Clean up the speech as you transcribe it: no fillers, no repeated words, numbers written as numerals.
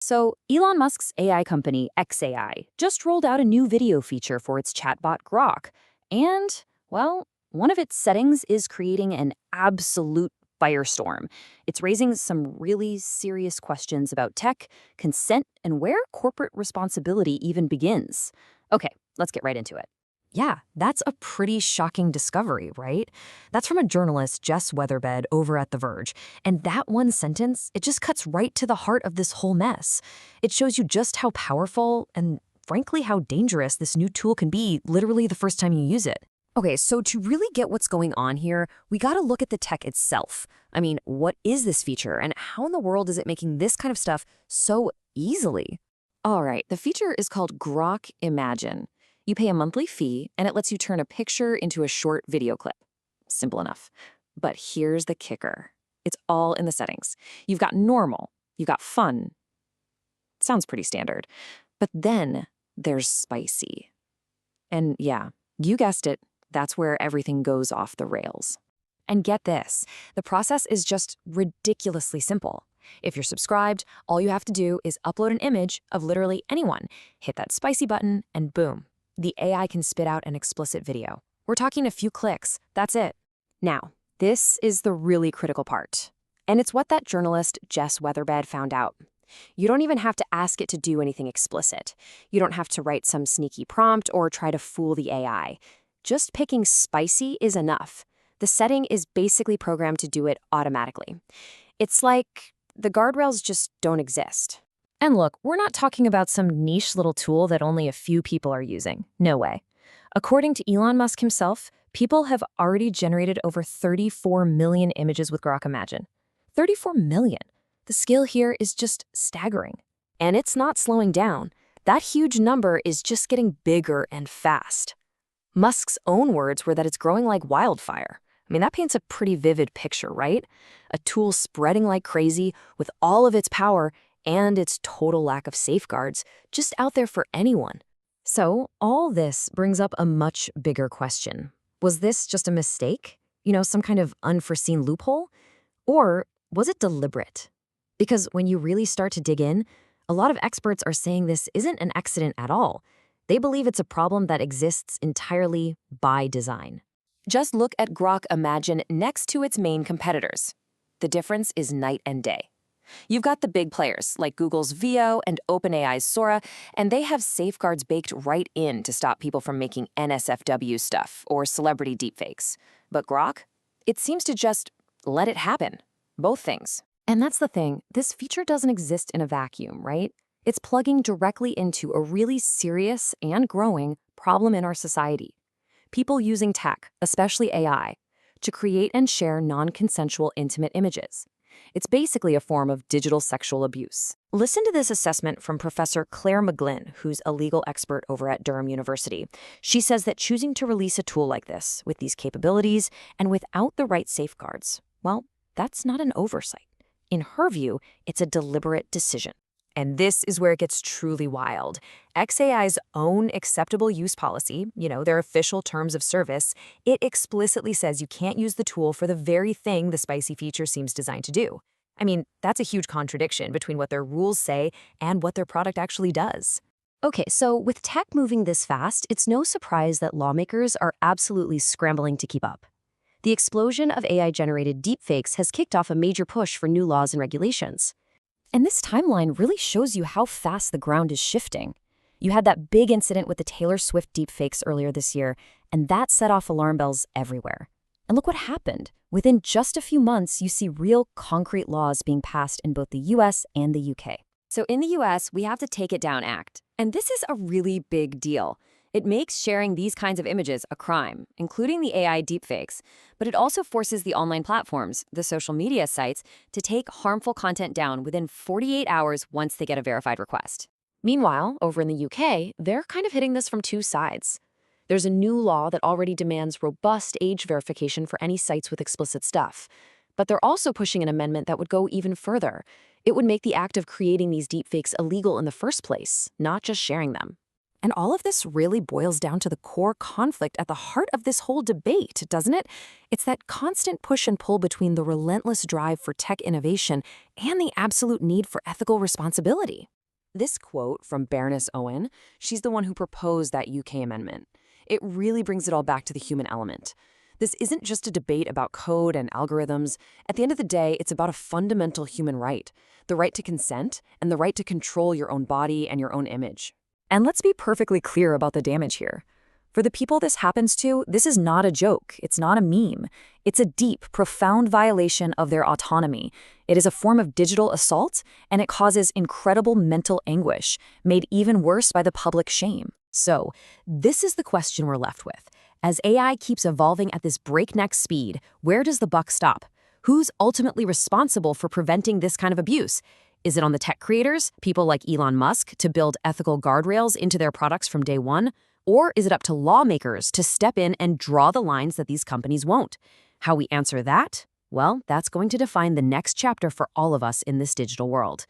So, Elon Musk's AI company, XAI, just rolled out a new video feature for its chatbot Grok. And, well, one of its settings is creating an absolute firestorm. It's raising some really serious questions about tech, consent, and where corporate responsibility even begins. Okay, let's get right into it. Yeah, that's a pretty shocking discovery, right? That's from a journalist, Jess Weatherbed, over at The Verge. And that one sentence, it just cuts right to the heart of this whole mess. It shows you just how powerful and, frankly, how dangerous this new tool can be literally the first time you use it. Okay, so to really get what's going on here, we gotta look at the tech itself. I mean, what is this feature, and how in the world is it making this kind of stuff so easily? All right, the feature is called Grok Imagine. You pay a monthly fee, and it lets you turn a picture into a short video clip. Simple enough. But here's the kicker. It's all in the settings. You've got normal, you've got fun. Sounds pretty standard. But then there's spicy. And yeah, you guessed it, that's where everything goes off the rails. And get this, the process is just ridiculously simple. If you're subscribed, all you have to do is upload an image of literally anyone, hit that spicy button, and boom, the AI can spit out an explicit video. We're talking a few clicks, that's it. Now, this is the really critical part. And it's what that journalist, Jess Weatherbed, found out. You don't even have to ask it to do anything explicit. You don't have to write some sneaky prompt or try to fool the AI. Just picking spicy is enough. The setting is basically programmed to do it automatically. It's like the guardrails just don't exist. And look, we're not talking about some niche little tool that only a few people are using. No way. According to Elon Musk himself, people have already generated over 34 million images with Grok Imagine. 34 million. The scale here is just staggering. And it's not slowing down. That huge number is just getting bigger and fast. Musk's own words were that it's growing like wildfire. I mean, that paints a pretty vivid picture, right? A tool spreading like crazy with all of its power and its total lack of safeguards, just out there for anyone. So all this brings up a much bigger question. Was this just a mistake? Some kind of unforeseen loophole? Or was it deliberate? Because when you really start to dig in, a lot of experts are saying this isn't an accident at all. They believe it's a problem that exists entirely by design. Just look at Grok Imagine next to its main competitors. The difference is night and day. You've got the big players like Google's Veo and OpenAI's Sora, and they have safeguards baked right in to stop people from making NSFW stuff or celebrity deepfakes. But Grok? It seems to just let it happen. Both things. And that's the thing, this feature doesn't exist in a vacuum, right? It's plugging directly into a really serious and growing problem in our society. People using tech, especially AI, to create and share non-consensual intimate images. It's basically a form of digital sexual abuse. Listen to this assessment from Professor Claire McGlynn, who's a legal expert over at Durham University. She says that choosing to release a tool like this, with these capabilities, and without the right safeguards, well, that's not an oversight. In her view, it's a deliberate decision. And this is where it gets truly wild. XAI's own acceptable use policy, their official terms of service, it explicitly says you can't use the tool for the very thing the spicy feature seems designed to do. I mean, that's a huge contradiction between what their rules say and what their product actually does. Okay, so with tech moving this fast, it's no surprise that lawmakers are absolutely scrambling to keep up. The explosion of AI-generated deepfakes has kicked off a major push for new laws and regulations. And this timeline really shows you how fast the ground is shifting. You had that big incident with the Taylor Swift deepfakes earlier this year, and that set off alarm bells everywhere. And look what happened. Within just a few months, you see real concrete laws being passed in both the US and the UK. So in the US, we have the Take It Down Act. And this is a really big deal. It makes sharing these kinds of images a crime, including the AI deepfakes, but it also forces the online platforms, the social media sites, to take harmful content down within 48 hours once they get a verified request. Meanwhile, over in the UK, they're kind of hitting this from two sides. There's a new law that already demands robust age verification for any sites with explicit stuff, but they're also pushing an amendment that would go even further. It would make the act of creating these deepfakes illegal in the first place, not just sharing them. And all of this really boils down to the core conflict at the heart of this whole debate, doesn't it? It's that constant push and pull between the relentless drive for tech innovation and the absolute need for ethical responsibility. This quote from Baroness Owen, she's the one who proposed that UK amendment. It really brings it all back to the human element. This isn't just a debate about code and algorithms. At the end of the day, it's about a fundamental human right, the right to consent and the right to control your own body and your own image. And let's be perfectly clear about the damage here. For the people this happens to, this is not a joke. It's not a meme. It's a deep, profound violation of their autonomy. It is a form of digital assault, and it causes incredible mental anguish, made even worse by the public shame. So, this is the question we're left with. As AI keeps evolving at this breakneck speed, where does the buck stop? Who's ultimately responsible for preventing this kind of abuse? Is it on the tech creators, people like Elon Musk, to build ethical guardrails into their products from day one? Or is it up to lawmakers to step in and draw the lines that these companies won't? How we answer that? Well, that's going to define the next chapter for all of us in this digital world.